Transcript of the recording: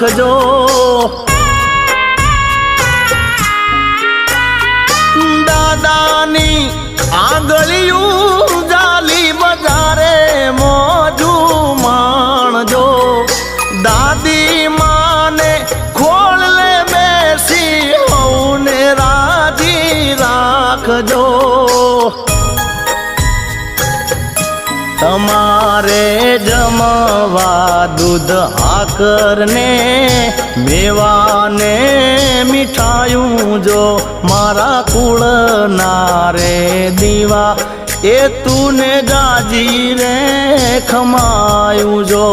રાખજો દાદાની આંગળિયું જાલી બજારે મોજુ માણજો દાદી માને ખોળલે બેસી હોને રાજી રાખજો તમારે જમવા દૂધ આકરને મેવાને મીઠાયું જો મારા કુળના રે દીવા એ તુને ગાજી રે ખમાયું જો